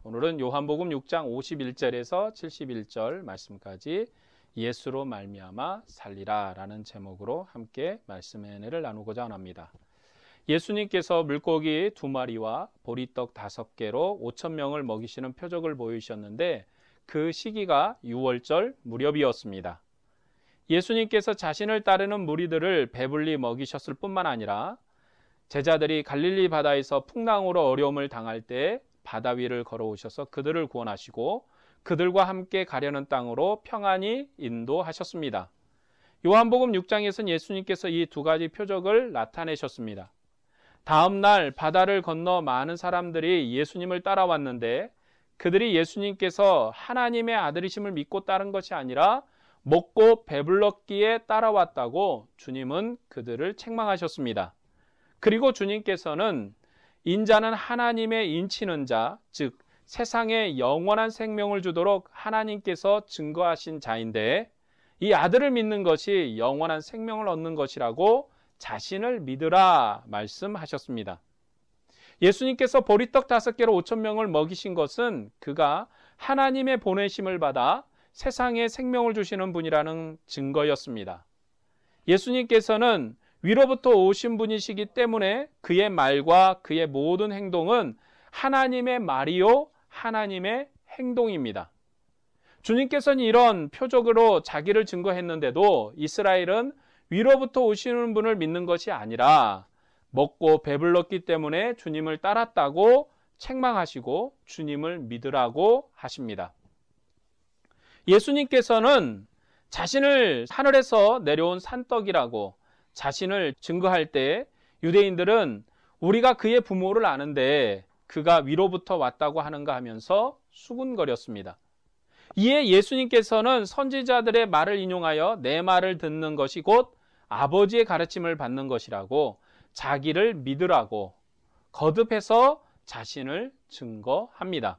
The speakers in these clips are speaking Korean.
오늘은 요한복음 6장 51절에서 71절 말씀까지 예수로 말미암아 살리라 라는 제목으로 함께 말씀의 은혜를 나누고자 합니다. 예수님께서 물고기 2마리와 보리떡 5개로 5,000명을 먹이시는 표적을 보이셨는데 그 시기가 6월절 무렵이었습니다. 예수님께서 자신을 따르는 무리들을 배불리 먹이셨을 뿐만 아니라 제자들이 갈릴리 바다에서 풍랑으로 어려움을 당할 때 바다 위를 걸어오셔서 그들을 구원하시고 그들과 함께 가려는 땅으로 평안히 인도하셨습니다. 요한복음 6장에서는 예수님께서 이 두 가지 표적을 나타내셨습니다. 다음 날 바다를 건너 많은 사람들이 예수님을 따라왔는데 그들이 예수님께서 하나님의 아들이심을 믿고 따른 것이 아니라 먹고 배불렀기에 따라왔다고 주님은 그들을 책망하셨습니다. 그리고 주님께서는 인자는 하나님의 인치는 자, 즉 세상에 영원한 생명을 주도록 하나님께서 증거하신 자인데 이 아들을 믿는 것이 영원한 생명을 얻는 것이라고 자신을 믿으라 말씀하셨습니다. 예수님께서 보리떡 5개로 5,000명을 먹이신 것은 그가 하나님의 보내심을 받아 세상에 생명을 주시는 분이라는 증거였습니다. 예수님께서는 위로부터 오신 분이시기 때문에 그의 말과 그의 모든 행동은 하나님의 말이요 하나님의 행동입니다. 주님께서는 이런 표적으로 자기를 증거했는데도 이스라엘은 위로부터 오시는 분을 믿는 것이 아니라 먹고 배불렀기 때문에 주님을 따랐다고 책망하시고 주님을 믿으라고 하십니다. 예수님께서는 자신을 하늘에서 내려온 산떡이라고 자신을 증거할 때 유대인들은 우리가 그의 부모를 아는데 그가 위로부터 왔다고 하는가 하면서 수군거렸습니다. 이에 예수님께서는 선지자들의 말을 인용하여 내 말을 듣는 것이 곧 아버지의 가르침을 받는 것이라고 자기를 믿으라고 거듭해서 자신을 증거합니다.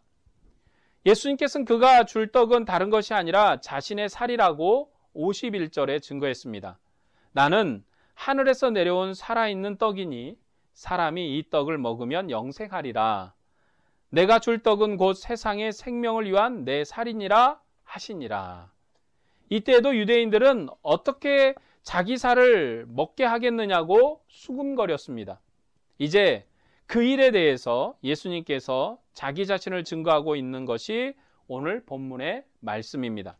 예수님께서는 그가 줄 떡은 다른 것이 아니라 자신의 살이라고 51절에 증거했습니다. 나는 하늘에서 내려온 살아있는 떡이니 사람이 이 떡을 먹으면 영생하리라. 내가 줄 떡은 곧 세상의 생명을 위한 내 살이니라 하시니라. 이때에도 유대인들은 어떻게 자기 살을 먹게 하겠느냐고 수군거렸습니다. 이제 그 일에 대해서 예수님께서 자기 자신을 증거하고 있는 것이 오늘 본문의 말씀입니다.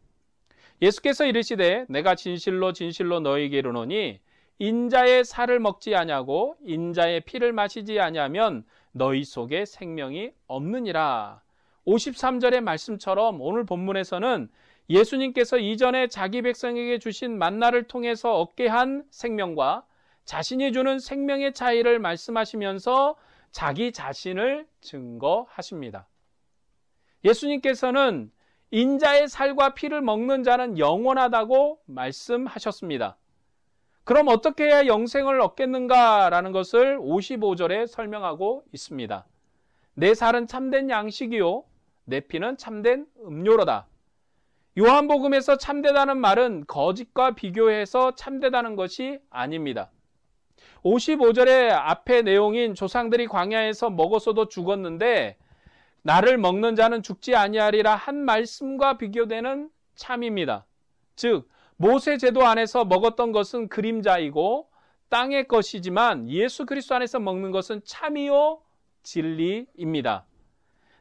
예수께서 이르시되 내가 진실로 진실로 너희에게 이르노니 인자의 살을 먹지 아니하고 인자의 피를 마시지 아니하면 너희 속에 생명이 없느니라. 53절의 말씀처럼 오늘 본문에서는 예수님께서 이전에 자기 백성에게 주신 만나를 통해서 얻게 한 생명과 자신이 주는 생명의 차이를 말씀하시면서 자기 자신을 증거하십니다. 예수님께서는 인자의 살과 피를 먹는 자는 영원하다고 말씀하셨습니다. 그럼 어떻게 해야 영생을 얻겠는가라는 것을 55절에 설명하고 있습니다. 내 살은 참된 양식이요 내 피는 참된 음료로다. 요한복음에서 참되다는 말은 거짓과 비교해서 참되다는 것이 아닙니다. 55절의 앞의 내용인 조상들이 광야에서 먹었어도 죽었는데 나를 먹는 자는 죽지 아니하리라 한 말씀과 비교되는 참입니다. 즉 모세 제도 안에서 먹었던 것은 그림자이고 땅의 것이지만 예수 그리스도 안에서 먹는 것은 참이요 진리입니다.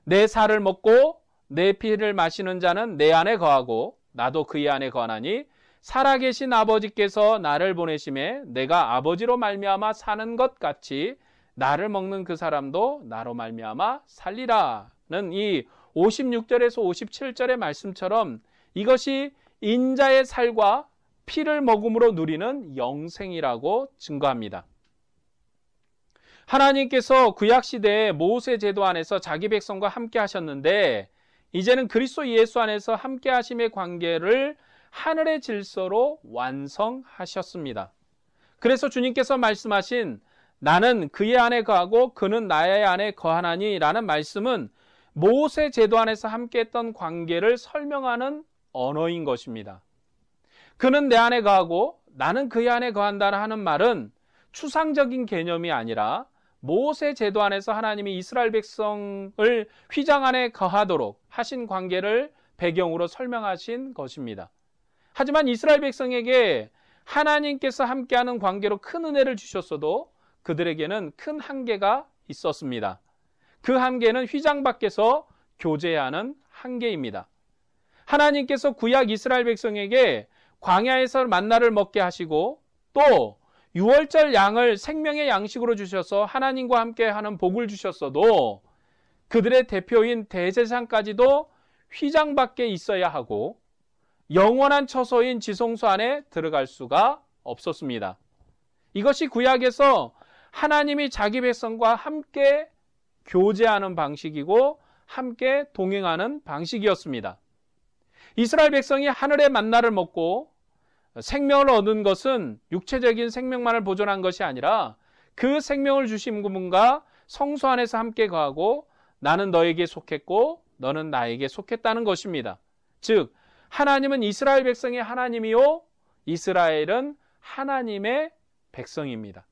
내 살을 먹고 내 피를 마시는 자는 내 안에 거하고 나도 그의 안에 거하나니 살아계신 아버지께서 나를 보내심에 내가 아버지로 말미암아 사는 것 같이 나를 먹는 그 사람도 나로 말미암아 살리라는 이 56절에서 57절의 말씀처럼 이것이 인자의 살과 피를 먹음으로 누리는 영생이라고 증거합니다. 하나님께서 구약시대에 모세 제도 안에서 자기 백성과 함께 하셨는데 이제는 그리스도 예수 안에서 함께 하심의 관계를 하늘의 질서로 완성하셨습니다. 그래서 주님께서 말씀하신 나는 그의 안에 거하고 그는 나의 안에 거하나니 라는 말씀은 모세 제도 안에서 함께 했던 관계를 설명하는 언어인 것입니다. 그는 내 안에 거하고 나는 그의 안에 거한다 하는 말은 추상적인 개념이 아니라 모세 제도 안에서 하나님이 이스라엘 백성을 휘장 안에 거하도록 하신 관계를 배경으로 설명하신 것입니다. 하지만 이스라엘 백성에게 하나님께서 함께하는 관계로 큰 은혜를 주셨어도 그들에게는 큰 한계가 있었습니다. 그 한계는 휘장 밖에서 교제해야 하는 한계입니다. 하나님께서 구약 이스라엘 백성에게 광야에서 만나를 먹게 하시고 또 유월절 양을 생명의 양식으로 주셔서 하나님과 함께하는 복을 주셨어도 그들의 대표인 대제사장까지도 휘장 밖에 있어야 하고 영원한 처소인 지성소 안에 들어갈 수가 없었습니다. 이것이 구약에서 하나님이 자기 백성과 함께 교제하는 방식이고 함께 동행하는 방식이었습니다. 이스라엘 백성이 하늘의 만나를 먹고 생명을 얻은 것은 육체적인 생명만을 보존한 것이 아니라 그 생명을 주신 분과 성소 안에서 함께 거하고 나는 너에게 속했고 너는 나에게 속했다는 것입니다. 즉 하나님은 이스라엘 백성의 하나님이요 이스라엘은 하나님의 백성입니다.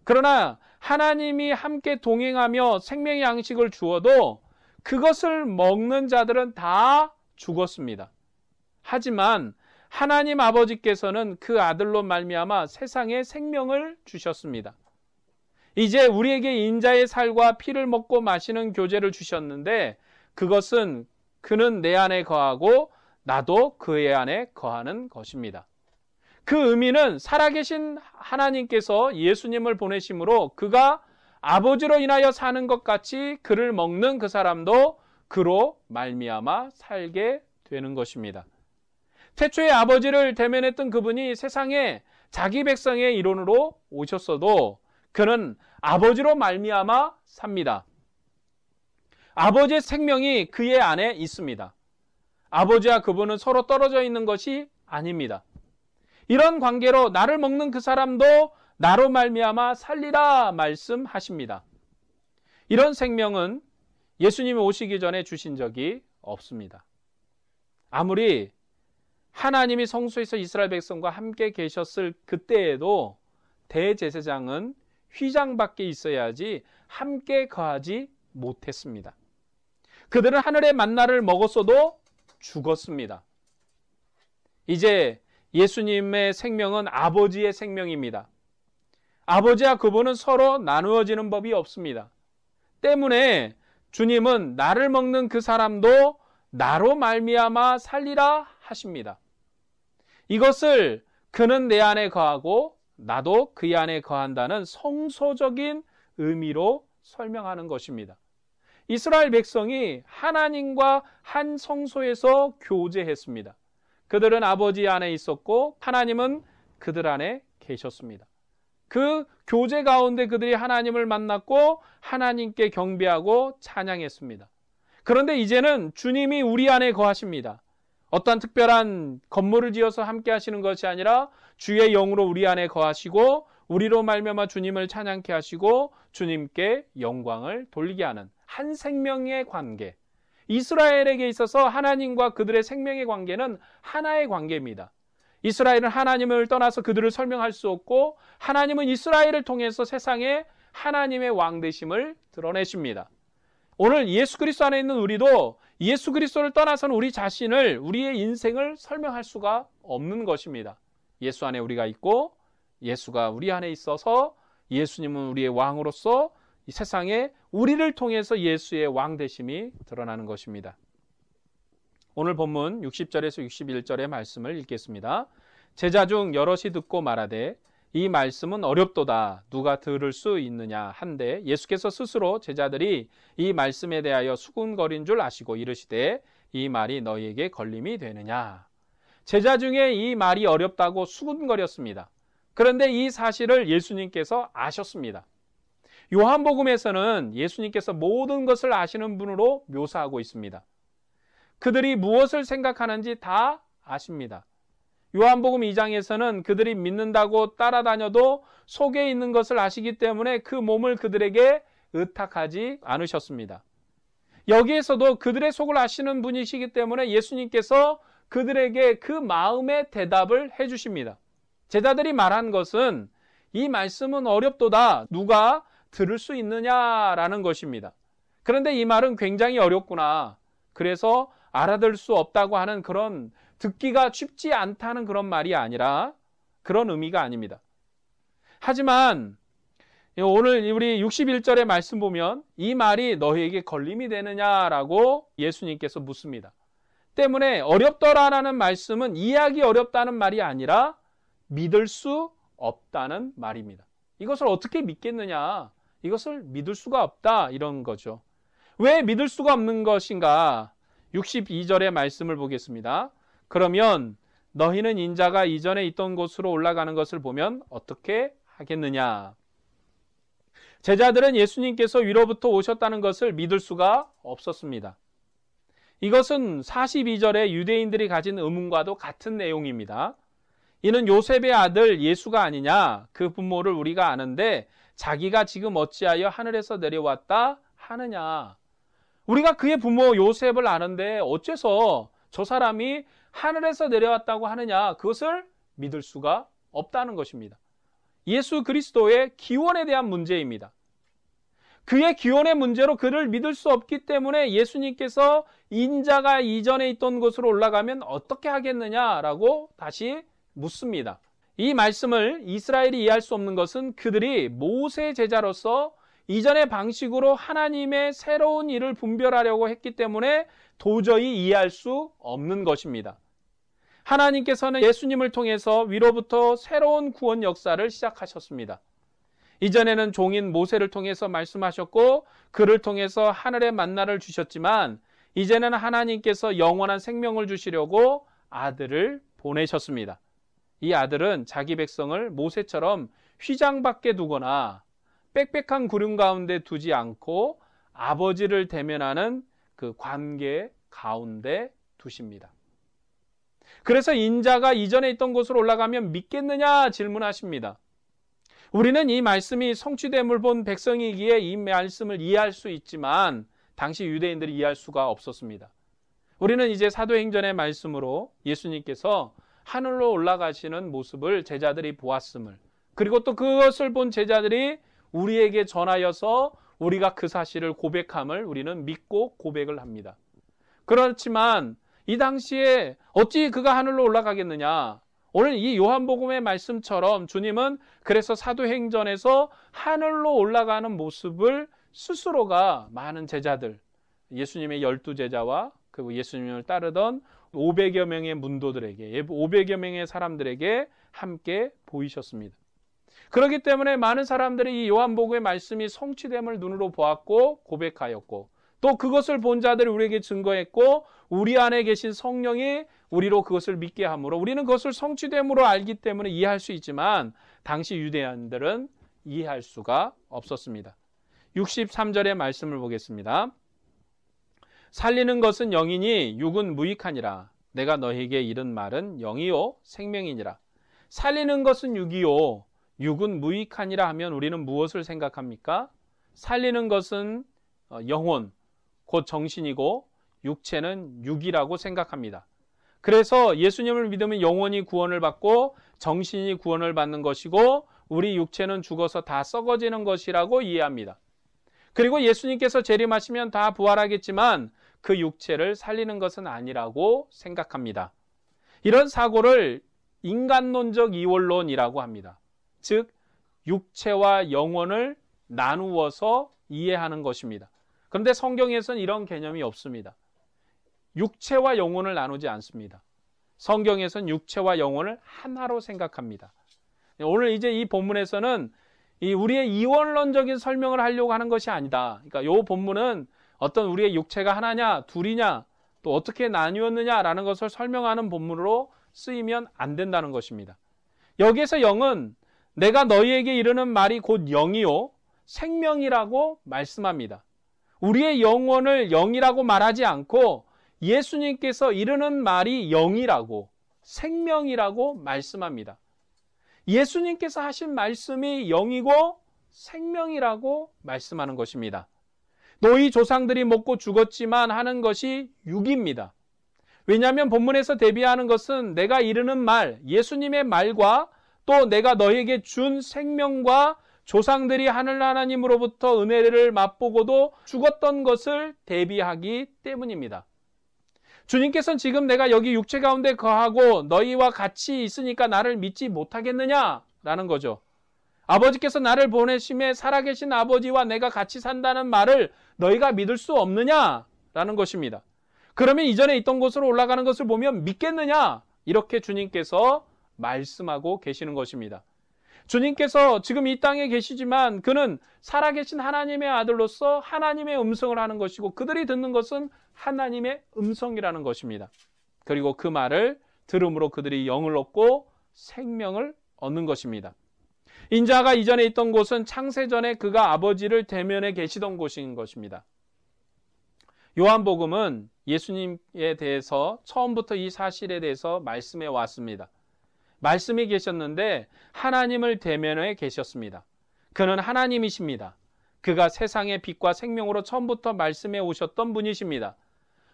그러나 하나님이 함께 동행하며 생명의 양식을 주어도 그것을 먹는 자들은 다 죽었습니다. 하지만 하나님 아버지께서는 그 아들로 말미암아 세상에 생명을 주셨습니다. 이제 우리에게 인자의 살과 피를 먹고 마시는 교제를 주셨는데 그것은 그는 내 안에 거하고 나도 그의 안에 거하는 것입니다. 그 의미는 살아계신 하나님께서 예수님을 보내심으로 그가 아버지로 인하여 사는 것 같이 그를 먹는 그 사람도 그로 말미암아 살게 되는 것입니다. 태초에 아버지를 대면했던 그분이 세상에 자기 백성의 일원으로 오셨어도 그는 아버지로 말미암아 삽니다. 아버지의 생명이 그의 안에 있습니다. 아버지와 그분은 서로 떨어져 있는 것이 아닙니다. 이런 관계로 나를 먹는 그 사람도 나로 말미암아 살리라 말씀하십니다. 이런 생명은 예수님이 오시기 전에 주신 적이 없습니다. 아무리 하나님이 성소에서 이스라엘 백성과 함께 계셨을 그때에도 대제사장은 휘장 밖에 있어야지 함께 거하지 못했습니다. 그들은 하늘의 만나를 먹었어도 죽었습니다. 이제 예수님의 생명은 아버지의 생명입니다. 아버지와 그분은 서로 나누어지는 법이 없습니다. 때문에 주님은 나를 먹는 그 사람도 나로 말미암아 살리라 하십니다. 이것을 그는 내 안에 거하고 나도 그의 안에 거한다는 성소적인 의미로 설명하는 것입니다. 이스라엘 백성이 하나님과 한 성소에서 교제했습니다. 그들은 아버지 안에 있었고 하나님은 그들 안에 계셨습니다. 그 교제 가운데 그들이 하나님을 만났고 하나님께 경배하고 찬양했습니다. 그런데 이제는 주님이 우리 안에 거하십니다. 어떤 특별한 건물을 지어서 함께 하시는 것이 아니라 주의 영으로 우리 안에 거하시고 우리로 말미암아 주님을 찬양케 하시고 주님께 영광을 돌리게 하는 한 생명의 관계. 이스라엘에게 있어서 하나님과 그들의 생명의 관계는 하나의 관계입니다. 이스라엘은 하나님을 떠나서 그들을 설명할 수 없고 하나님은 이스라엘을 통해서 세상에 하나님의 왕되심을 드러내십니다. 오늘 예수 그리스도 안에 있는 우리도 예수 그리스도를 떠나서는 우리 자신을, 우리의 인생을 설명할 수가 없는 것입니다. 예수 안에 우리가 있고 예수가 우리 안에 있어서 예수님은 우리의 왕으로서 이 세상에 우리를 통해서 예수의 왕되심이 드러나는 것입니다. 오늘 본문 60절에서 61절의 말씀을 읽겠습니다. 제자 중 여럿이 듣고 말하되 이 말씀은 어렵도다 누가 들을 수 있느냐 한데 예수께서 스스로 제자들이 이 말씀에 대하여 수군거린 줄 아시고 이르시되 이 말이 너희에게 걸림이 되느냐. 제자 중에 이 말이 어렵다고 수군거렸습니다. 그런데 이 사실을 예수님께서 아셨습니다. 요한복음에서는 예수님께서 모든 것을 아시는 분으로 묘사하고 있습니다. 그들이 무엇을 생각하는지 다 아십니다. 요한복음 2장에서는 그들이 믿는다고 따라다녀도 속에 있는 것을 아시기 때문에 그 몸을 그들에게 의탁하지 않으셨습니다. 여기에서도 그들의 속을 아시는 분이시기 때문에 예수님께서 그들에게 그 마음의 대답을 해주십니다. 제자들이 말한 것은 이 말씀은 어렵도다 누가 들을 수 있느냐라는 것입니다. 그런데 이 말은 굉장히 어렵구나. 그래서 알아들 수 없다고 하는 그런 듣기가 쉽지 않다는 그런 말이 아니라 그런 의미가 아닙니다. 하지만 오늘 우리 61절의 말씀 보면 이 말이 너희에게 걸림이 되느냐라고 예수님께서 묻습니다. 때문에 어렵더라라는 말씀은 이해하기 어렵다는 말이 아니라 믿을 수 없다는 말입니다. 이것을 어떻게 믿겠느냐? 이것을 믿을 수가 없다 이런 거죠. 왜 믿을 수가 없는 것인가? 62절의 말씀을 보겠습니다. 그러면 너희는 인자가 이전에 있던 곳으로 올라가는 것을 보면 어떻게 하겠느냐? 제자들은 예수님께서 위로부터 오셨다는 것을 믿을 수가 없었습니다. 이것은 42절에 유대인들이 가진 의문과도 같은 내용입니다. 이는 요셉의 아들 예수가 아니냐? 그 부모를 우리가 아는데 자기가 지금 어찌하여 하늘에서 내려왔다 하느냐? 우리가 그의 부모 요셉을 아는데 어째서 저 사람이 하늘에서 내려왔다고 하느냐? 그것을 믿을 수가 없다는 것입니다. 예수 그리스도의 기원에 대한 문제입니다. 그의 기원의 문제로 그를 믿을 수 없기 때문에 예수님께서 인자가 이전에 있던 곳으로 올라가면 어떻게 하겠느냐라고 다시 묻습니다. 이 말씀을 이스라엘이 이해할 수 없는 것은 그들이 모세 제자로서 이전의 방식으로 하나님의 새로운 일을 분별하려고 했기 때문에 도저히 이해할 수 없는 것입니다. 하나님께서는 예수님을 통해서 위로부터 새로운 구원 역사를 시작하셨습니다. 이전에는 종인 모세를 통해서 말씀하셨고 그를 통해서 하늘의 만나를 주셨지만 이제는 하나님께서 영원한 생명을 주시려고 아들을 보내셨습니다. 이 아들은 자기 백성을 모세처럼 휘장 밖에 두거나 빽빽한 구름 가운데 두지 않고 아버지를 대면하는 그 관계 가운데 두십니다. 그래서 인자가 이전에 있던 곳으로 올라가면 믿겠느냐 질문하십니다. 우리는 이 말씀이 성취됨을 본 백성이기에 이 말씀을 이해할 수 있지만 당시 유대인들이 이해할 수가 없었습니다. 우리는 이제 사도행전의 말씀으로 예수님께서 하늘로 올라가시는 모습을 제자들이 보았음을, 그리고 또 그것을 본 제자들이 우리에게 전하여서 우리가 그 사실을 고백함을 우리는 믿고 고백을 합니다. 그렇지만 이 당시에 어찌 그가 하늘로 올라가겠느냐? 오늘 이 요한복음의 말씀처럼 주님은 그래서 사도행전에서 하늘로 올라가는 모습을 스스로가 많은 제자들, 예수님의 12제자와 그 예수님을 따르던 500여 명의 문도들에게, 500여 명의 사람들에게 함께 보이셨습니다. 그렇기 때문에 많은 사람들이 이 요한복음의 말씀이 성취됨을 눈으로 보았고 고백하였고, 또 그것을 본 자들이 우리에게 증거했고 우리 안에 계신 성령이 우리로 그것을 믿게 함으로 우리는 그것을 성취됨으로 알기 때문에 이해할 수 있지만 당시 유대인들은 이해할 수가 없었습니다. 63절의 말씀을 보겠습니다. 살리는 것은 영이니 육은 무익하니라. 내가 너희에게 이른 말은 영이요 생명이니라. 살리는 것은 육이요 육은 무익하니라 하면 우리는 무엇을 생각합니까? 살리는 것은 영혼, 곧 정신이고 육체는 육이라고 생각합니다. 그래서 예수님을 믿으면 영혼이 구원을 받고 정신이 구원을 받는 것이고 우리 육체는 죽어서 다 썩어지는 것이라고 이해합니다. 그리고 예수님께서 재림하시면 다 부활하겠지만 그 육체를 살리는 것은 아니라고 생각합니다. 이런 사고를 인간론적 이원론이라고 합니다. 즉 육체와 영혼을 나누어서 이해하는 것입니다. 그런데 성경에서는 이런 개념이 없습니다. 육체와 영혼을 나누지 않습니다. 성경에서는 육체와 영혼을 하나로 생각합니다. 오늘 이제 이 본문에서는 우리의 이원론적인 설명을 하려고 하는 것이 아니다. 그러니까 이 본문은 어떤 우리의 육체가 하나냐, 둘이냐, 또 어떻게 나뉘었느냐라는 것을 설명하는 본문으로 쓰이면 안 된다는 것입니다. 여기에서 영은 내가 너희에게 이르는 말이 곧 영이요 생명이라고 말씀합니다. 우리의 영혼을 영이라고 말하지 않고 예수님께서 이르는 말이 영이라고 생명이라고 말씀합니다. 예수님께서 하신 말씀이 영이고 생명이라고 말씀하는 것입니다. 너희 조상들이 먹고 죽었지만 하는 것이 육입니다. 왜냐하면 본문에서 대비하는 것은 내가 이르는 말, 예수님의 말과 또 내가 너희에게 준 생명과 조상들이 하늘 하나님으로부터 은혜를 맛보고도 죽었던 것을 대비하기 때문입니다. 주님께서는 지금 내가 여기 육체 가운데 거하고 너희와 같이 있으니까 나를 믿지 못하겠느냐라는 거죠. 아버지께서 나를 보내심에 살아계신 아버지와 내가 같이 산다는 말을 너희가 믿을 수 없느냐라는 것입니다. 그러면 이전에 있던 곳으로 올라가는 것을 보면 믿겠느냐? 이렇게 주님께서 말씀하고 계시는 것입니다. 주님께서 지금 이 땅에 계시지만 그는 살아계신 하나님의 아들로서 하나님의 음성을 하는 것이고 그들이 듣는 것은 하나님의 음성이라는 것입니다. 그리고 그 말을 들음으로 그들이 영을 얻고 생명을 얻는 것입니다. 인자가 이전에 있던 곳은 창세전에 그가 아버지를 대면해 계시던 곳인 것입니다. 요한복음은 예수님에 대해서 처음부터 이 사실에 대해서 말씀해 왔습니다. 말씀이 계셨는데 하나님을 대면해 계셨습니다. 그는 하나님이십니다. 그가 세상의 빛과 생명으로 처음부터 말씀해 오셨던 분이십니다.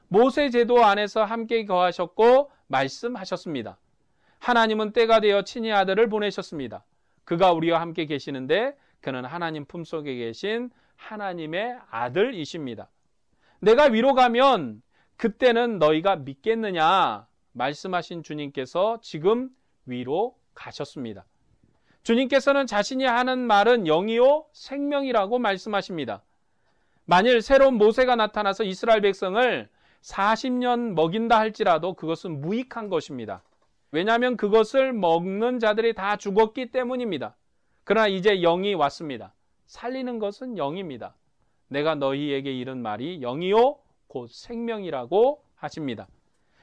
모세 제도 안에서 함께 거하셨고 말씀하셨습니다. 하나님은 때가 되어 친히 아들을 보내셨습니다. 그가 우리와 함께 계시는데 그는 하나님 품속에 계신 하나님의 아들이십니다. 내가 위로 가면 그때는 너희가 믿겠느냐 말씀하신 주님께서 지금 위로 가셨습니다. 주님께서는 자신이 하는 말은 영이요 생명이라고 말씀하십니다. 만일 새로운 모세가 나타나서 이스라엘 백성을 40년 먹인다 할지라도 그것은 무익한 것입니다. 왜냐하면 그것을 먹는 자들이 다 죽었기 때문입니다. 그러나 이제 영이 왔습니다. 살리는 것은 영입니다. 내가 너희에게 이른 말이 영이요 곧 생명이라고 하십니다.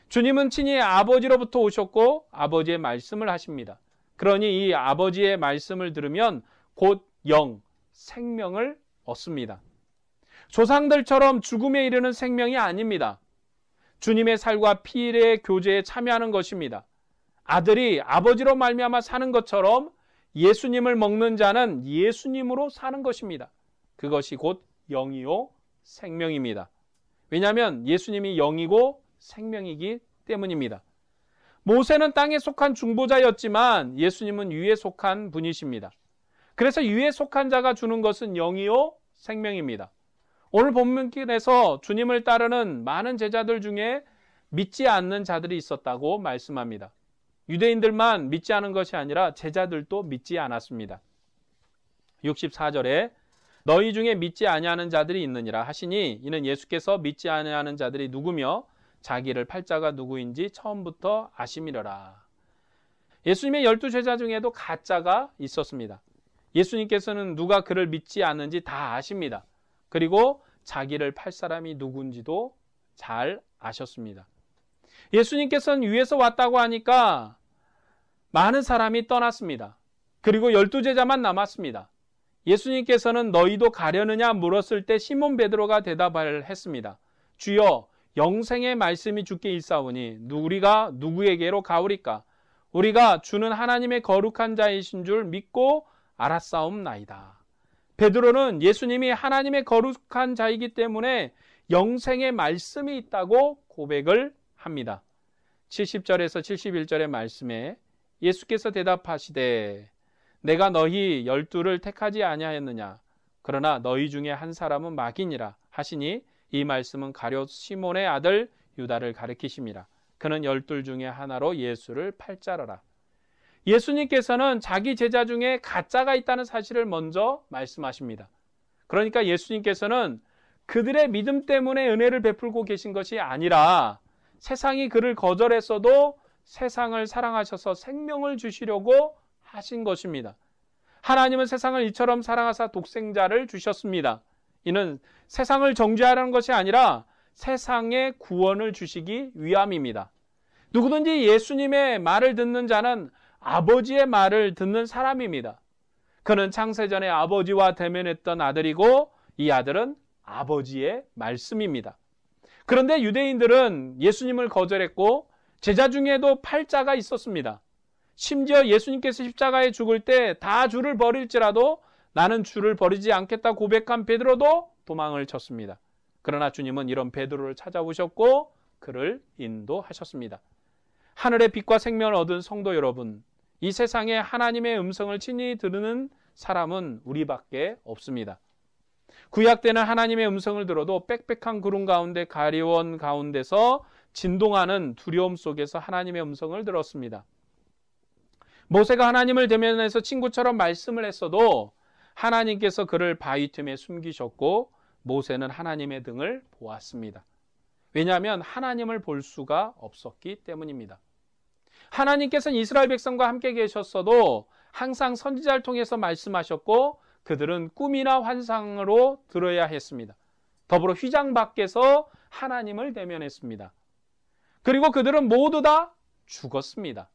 주님은 친히 아버지로부터 오셨고 아버지의 말씀을 하십니다. 그러니 이 아버지의 말씀을 들으면 곧 영, 생명을 얻습니다. 조상들처럼 죽음에 이르는 생명이 아닙니다. 주님의 살과 피의 교제에 참여하는 것입니다. 아들이 아버지로 말미암아 사는 것처럼 예수님을 먹는 자는 예수님으로 사는 것입니다. 그것이 곧 영이요 생명입니다. 왜냐하면 예수님이 영이고 생명이기 때문입니다. 모세는 땅에 속한 중보자였지만 예수님은 위에 속한 분이십니다. 그래서 위에 속한 자가 주는 것은 영이요 생명입니다. 오늘 본문에서 주님을 따르는 많은 제자들 중에 믿지 않는 자들이 있었다고 말씀합니다. 유대인들만 믿지 않은 것이 아니라 제자들도 믿지 않았습니다. 64절에 너희 중에 믿지 아니하는 자들이 있느니라 하시니 이는 예수께서 믿지 아니하는 자들이 누구며 자기를 팔자가 누구인지 처음부터 아심이려라. 예수님의 12제자 중에도 가짜가 있었습니다. 예수님께서는 누가 그를 믿지 않는지 다 아십니다. 그리고 자기를 팔 사람이 누군지도 잘 아셨습니다. 예수님께서는 위에서 왔다고 하니까 많은 사람이 떠났습니다. 그리고 12제자만 남았습니다. 예수님께서는 너희도 가려느냐 물었을 때 시몬 베드로가 대답을 했습니다. 주여 영생의 말씀이 주께 일사오니 우리가 누구에게로 가오리까? 우리가 주는 하나님의 거룩한 자이신 줄 믿고 알았사옵나이다. 베드로는 예수님이 하나님의 거룩한 자이기 때문에 영생의 말씀이 있다고 고백을 합니다. 70절에서 71절의 말씀에 예수께서 대답하시되 내가 너희 12를 택하지 아니하였느냐? 그러나 너희 중에 한 사람은 마귀니라 하시니 이 말씀은 가룟 시몬의 아들 유다를 가리키심이라. 그는 12 중에 하나로 예수를 팔자라라. 예수님께서는 자기 제자 중에 가짜가 있다는 사실을 먼저 말씀하십니다. 그러니까 예수님께서는 그들의 믿음 때문에 은혜를 베풀고 계신 것이 아니라 세상이 그를 거절했어도 세상을 사랑하셔서 생명을 주시려고 하신 것입니다. 하나님은 세상을 이처럼 사랑하사 독생자를 주셨습니다. 이는 세상을 정죄하라는 것이 아니라 세상에 구원을 주시기 위함입니다. 누구든지 예수님의 말을 듣는 자는 아버지의 말을 듣는 사람입니다. 그는 창세전에 아버지와 대면했던 아들이고 이 아들은 아버지의 말씀입니다. 그런데 유대인들은 예수님을 거절했고 제자 중에도 팔자가 있었습니다. 심지어 예수님께서 십자가에 죽을 때 다 주를 버릴지라도 나는 주를 버리지 않겠다 고백한 베드로도 도망을 쳤습니다. 그러나 주님은 이런 베드로를 찾아오셨고 그를 인도하셨습니다. 하늘의 빛과 생명을 얻은 성도 여러분, 이 세상에 하나님의 음성을 친히 들으는 사람은 우리밖에 없습니다. 구약 때는 하나님의 음성을 들어도 빽빽한 구름 가운데 가리원 가운데서 진동하는 두려움 속에서 하나님의 음성을 들었습니다. 모세가 하나님을 대면해서 친구처럼 말씀을 했어도 하나님께서 그를 바위 틈에 숨기셨고 모세는 하나님의 등을 보았습니다. 왜냐하면 하나님을 볼 수가 없었기 때문입니다. 하나님께서는 이스라엘 백성과 함께 계셨어도 항상 선지자를 통해서 말씀하셨고 그들은 꿈이나 환상으로 들어야 했습니다. 더불어 휘장 밖에서 하나님을 대면했습니다. 그리고 그들은 모두 다 죽었습니다.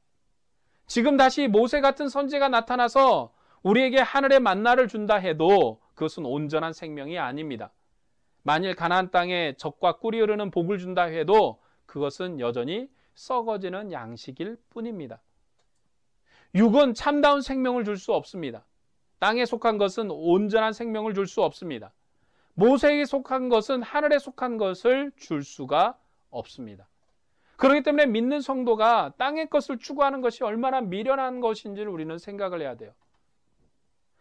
지금 다시 모세 같은 선지자가 나타나서 우리에게 하늘의 만나를 준다 해도 그것은 온전한 생명이 아닙니다. 만일 가나안 땅에 젖과 꿀이 흐르는 복을 준다 해도 그것은 여전히 썩어지는 양식일 뿐입니다. 육은 참다운 생명을 줄 수 없습니다. 땅에 속한 것은 온전한 생명을 줄 수 없습니다. 모세에게 속한 것은 하늘에 속한 것을 줄 수가 없습니다. 그렇기 때문에 믿는 성도가 땅의 것을 추구하는 것이 얼마나 미련한 것인지를 우리는 생각을 해야 돼요.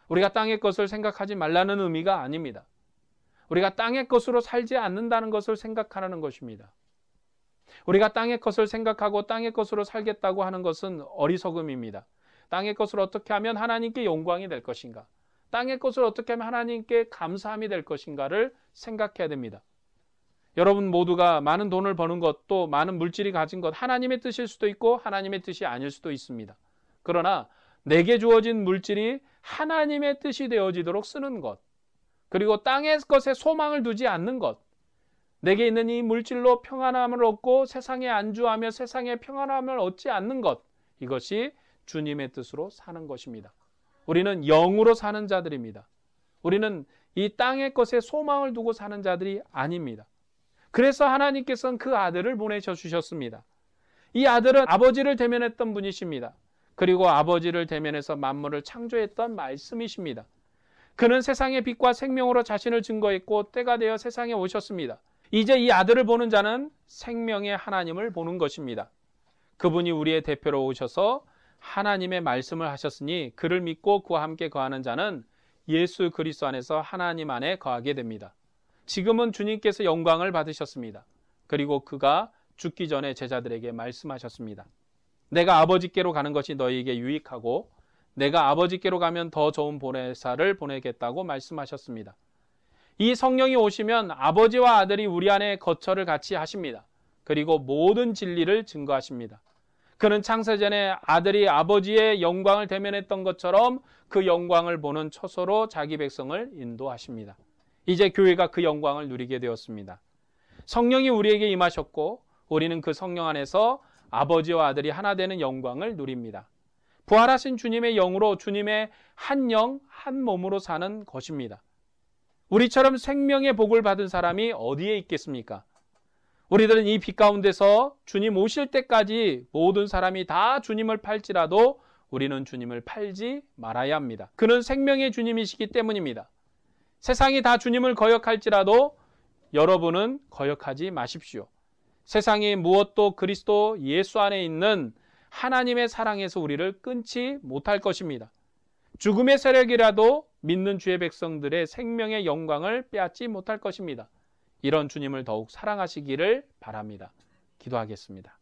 우리가 땅의 것을 생각하지 말라는 의미가 아닙니다. 우리가 땅의 것으로 살지 않는다는 것을 생각하라는 것입니다. 우리가 땅의 것을 생각하고 땅의 것으로 살겠다고 하는 것은 어리석음입니다. 땅의 것을 어떻게 하면 하나님께 영광이 될 것인가? 땅의 것을 어떻게 하면 하나님께 감사함이 될 것인가를 생각해야 됩니다. 여러분 모두가 많은 돈을 버는 것도 많은 물질이 가진 것 하나님의 뜻일 수도 있고 하나님의 뜻이 아닐 수도 있습니다. 그러나 내게 주어진 물질이 하나님의 뜻이 되어지도록 쓰는 것, 그리고 땅의 것에 소망을 두지 않는 것, 내게 있는 이 물질로 평안함을 얻고 세상에 안주하며 세상에 평안함을 얻지 않는 것, 이것이 주님의 뜻으로 사는 것입니다. 우리는 영으로 사는 자들입니다. 우리는 이 땅의 것에 소망을 두고 사는 자들이 아닙니다. 그래서 하나님께서는 그 아들을 보내셔 주셨습니다. 이 아들은 아버지를 대면했던 분이십니다. 그리고 아버지를 대면해서 만물을 창조했던 말씀이십니다. 그는 세상의 빛과 생명으로 자신을 증거했고 때가 되어 세상에 오셨습니다. 이제 이 아들을 보는 자는 생명의 하나님을 보는 것입니다. 그분이 우리의 대표로 오셔서 하나님의 말씀을 하셨으니 그를 믿고 그와 함께 거하는 자는 예수 그리스도 안에서 하나님 안에 거하게 됩니다. 지금은 주님께서 영광을 받으셨습니다. 그리고 그가 죽기 전에 제자들에게 말씀하셨습니다. 내가 아버지께로 가는 것이 너희에게 유익하고 내가 아버지께로 가면 더 좋은 보혜사를 보내겠다고 말씀하셨습니다. 이 성령이 오시면 아버지와 아들이 우리 안에 거처를 같이 하십니다. 그리고 모든 진리를 증거하십니다. 그는 창세전에 아들이 아버지의 영광을 대면했던 것처럼 그 영광을 보는 처소로 자기 백성을 인도하십니다. 이제 교회가 그 영광을 누리게 되었습니다. 성령이 우리에게 임하셨고 우리는 그 성령 안에서 아버지와 아들이 하나 되는 영광을 누립니다. 부활하신 주님의 영으로 주님의 한 영, 한 몸으로 사는 것입니다. 우리처럼 생명의 복을 받은 사람이 어디에 있겠습니까? 우리들은 이 빛 가운데서 주님 오실 때까지 모든 사람이 다 주님을 팔지라도 우리는 주님을 팔지 말아야 합니다. 그는 생명의 주님이시기 때문입니다. 세상이 다 주님을 거역할지라도 여러분은 거역하지 마십시오. 세상이 무엇도 그리스도 예수 안에 있는 하나님의 사랑에서 우리를 끊지 못할 것입니다. 죽음의 세력이라도 믿는 주의 백성들의 생명의 영광을 빼앗지 못할 것입니다. 이런 주님을 더욱 사랑하시기를 바랍니다. 기도하겠습니다.